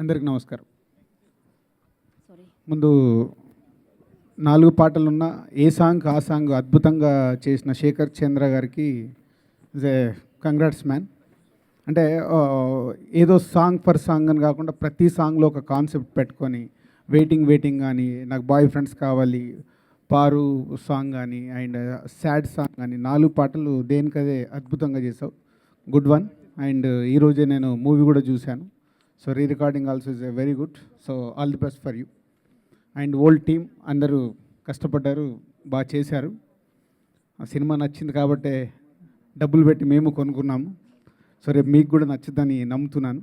అందరికి నమస్కారం. ముందు 4 పాటలున్న ఏ సాంగ్ ఆ సాంగ్ అద్భుతంగా చేసిన శేఖర్ చంద్ర గారికి ఇస్ ఏ కంగ్రాట్స్ మ్యాన్. అంటే ఏదో సాంగ్ ఫర్ సాంగ్ అని కాకుండా ప్రతి సాంగ్లో ఒక కాన్సెప్ట్ పెట్టుకొని వెయిటింగ్ కానీ, నాకు బాయ్ ఫ్రెండ్స్ కావాలి, పారు సాంగ్ కానీ అండ్ సాడ్ సాంగ్ కానీ 4 పాటలు దేనికదే అద్భుతంగా చేసావు. Good one. అండ్ ఈరోజే నేను మూవీ కూడా చూశాను. So recording also is a very good. So all the best for you. And old team అందరూ కష్టపడ్డారు, బాగా చేశారు. ఆ సినిమా నచ్చింది కాబట్టే డబ్బులు పెట్టి మేము కొనుక్కున్నాము. సో రేపు మీకు కూడా నచ్చుద్దని నమ్ముతున్నాను.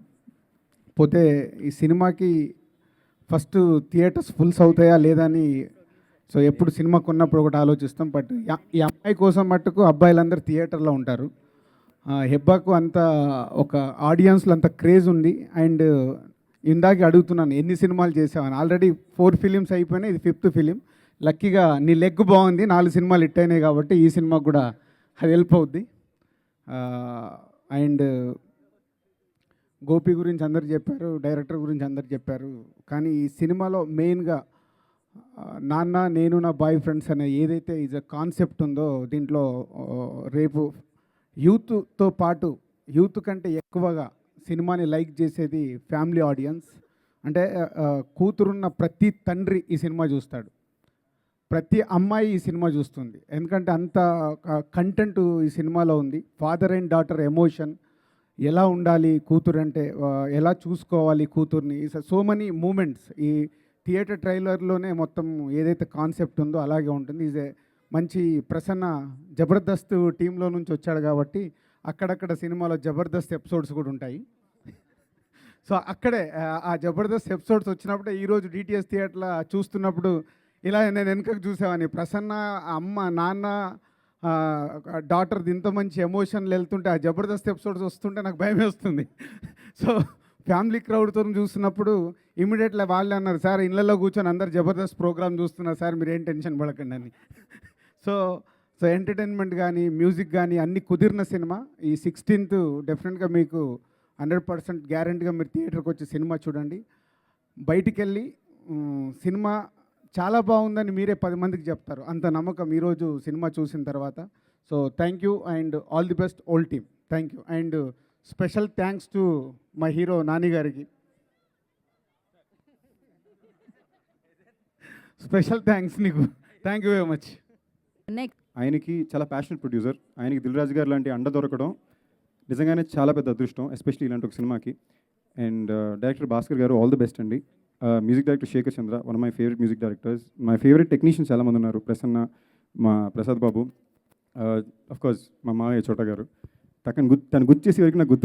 పోతే ఈ సినిమాకి ఫస్ట్ థియేటర్స్ ఫుల్స్ అవుతాయా లేదా అని సో ఎప్పుడు సినిమా కొన్నప్పుడు ఒకటి ఆలోచిస్తాం. బట్ ఈ అమ్మాయి కోసం మట్టుకు అబ్బాయిలందరూ థియేటర్లో ఉంటారు. హెబ్బాకు అంత ఒక ఆడియన్స్లో అంత క్రేజ్ ఉంది. అండ్ ఇందాకే అడుగుతున్నాను ఎన్ని సినిమాలు చేసావని. ఆల్రెడీ 4 ఫిలిమ్స్ అయిపోయినాయి, ఇది 5th ఫిలిం. లక్కీగా నీ లెగ్ బాగుంది, 4 సినిమాలు హిట్ అయినాయి కాబట్టి ఈ సినిమాకు కూడా అది హెల్ప్ అవుద్ది. అండ్ గోపి గురించి అందరు చెప్పారు, డైరెక్టర్ గురించి అందరు చెప్పారు. కానీ ఈ సినిమాలో మెయిన్గా నాన్న నేను నా బాయ్ ఫ్రెండ్స్ అనే ఏదైతే ఈజ్ అ కాన్సెప్ట్ ఉందో దీంట్లో రేపు యూత్తో పాటు యూత్ కంటే ఎక్కువగా సినిమాని లైక్ చేసేది ఫ్యామిలీ ఆడియన్స్. అంటే కూతురున్న ప్రతి తండ్రి ఈ సినిమా చూస్తాడు, ప్రతి అమ్మాయి ఈ సినిమా చూస్తుంది. ఎందుకంటే అంత కంటెంట్ ఈ సినిమాలో ఉంది. ఫాదర్ అండ్ డాటర్ ఎమోషన్ ఎలా ఉండాలి, కూతురు అంటే ఎలా చూసుకోవాలి కూతుర్ని, సో మెనీ మూమెంట్స్ ఈ థియేటర్ ట్రైలర్లోనే మొత్తం ఏదైతే కాన్సెప్ట్ ఉందో అలాగే ఉంటుంది. ఈజ్ ఏ మంచి ప్రసన్న జబర్దస్త్ టీంలో నుంచి వచ్చాడు కాబట్టి అక్కడక్కడ సినిమాలో జబర్దస్త్ ఎపిసోడ్స్ కూడా ఉంటాయి. సో అక్కడే ఆ జబర్దస్త్ ఎపిసోడ్స్ వచ్చినప్పుడే ఈరోజు డిటిఎస్ థియేటర్లో చూస్తున్నప్పుడు ఇలా నేను వెనుకకు చూసామని ప్రసన్న అమ్మ నాన్న డాటర్ ఇంత మంచి ఎమోషన్లు వెళ్తుంటే ఆ జబర్దస్త్ ఎపిసోడ్స్ వస్తుంటే నాకు భయం వేస్తుంది. సో ఫ్యామిలీ క్రౌడ్తో చూస్తున్నప్పుడు ఇమీడియట్లీ వాళ్ళే అన్నారు, సార్ ఇళ్ళల్లో కూర్చొని అందరు జబర్దస్త్ ప్రోగ్రామ్ చూస్తున్నారు సార్, మీరేం టెన్షన్ పడకండి అని. సో ఎంటర్టైన్మెంట్ కానీ మ్యూజిక్ కానీ అన్నీ కుదిరిన సినిమా. ఈ 16th డెఫినెట్గా మీకు 100% గ్యారంటీగా మీరు థియేటర్కి వచ్చి సినిమా చూడండి. బయటికి వెళ్ళి సినిమా చాలా బాగుందని మీరే 10 మందికి చెప్తారు, అంత నమ్మకం ఈరోజు సినిమా చూసిన తర్వాత. So thank you and all the best old team. Thank you and special thanks to my hero Nani గారికి. స్పెషల్ థ్యాంక్స్ నీకు. Thank you very much. ఆయనకి చాలా ప్యాషనెట్ ప్రొడ్యూసర్. ఆయనకి దిల్ రాజు గారు లాంటి అండ దొరకడం నిజంగానే చాలా పెద్ద అదృష్టం, ఎస్పెషల్లీ ఇలాంటి ఒక సినిమాకి. అండ్ డైరెక్టర్ భాస్కర్ గారు ఆల్ ది బెస్ట్ అండి. Music director Sekhar Chandra, one of my favourite music directors. My favourite technicians చాలామంది ఉన్నారు, ప్రసన్న, మా ప్రసాద్ బాబు, అఫ్కోర్స్ మా మావయ్య చోట గారు. తను గుర్తు చేసే వరకు నాకు గుర్తు